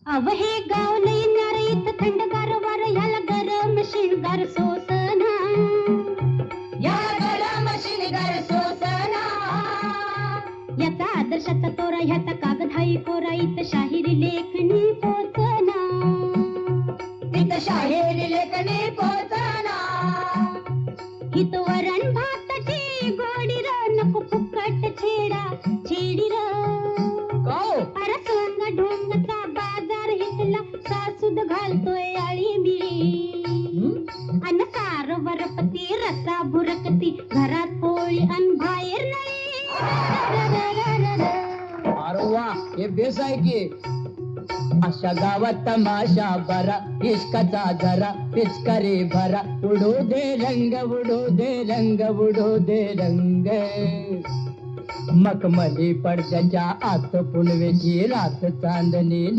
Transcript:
अव हे गाव लई न्यार इथं थंडगार वार ह्याला गरम शिणगार सोसना, याला गरम शिणगार सोसना. याचा आदर्शाचा तोरा ह्याचा कागदाई कोरा इथं शाहिरी लेखणी पोचना, इथं शाहिरी लेखणी पोचना. इथं वरण भाताची गोडी र नको फुकट छेडा छेडी र. अरे सोंग ढोंगचा बाजार हितला सासूद घालतोय आळी मिळी. अन सार वरपती रसा बुरकती घरात पोळी अन बाहेर नाही. अरे वा, हे बेस आहे की. अशा गावात तमाशा बरा, इश्काचा जरा पिचकारी भरा. उडू दे रंग उडू दे रंग उडू दे रंग. मखमली पडद्याच्या आत पुनवेची रात चांदणी.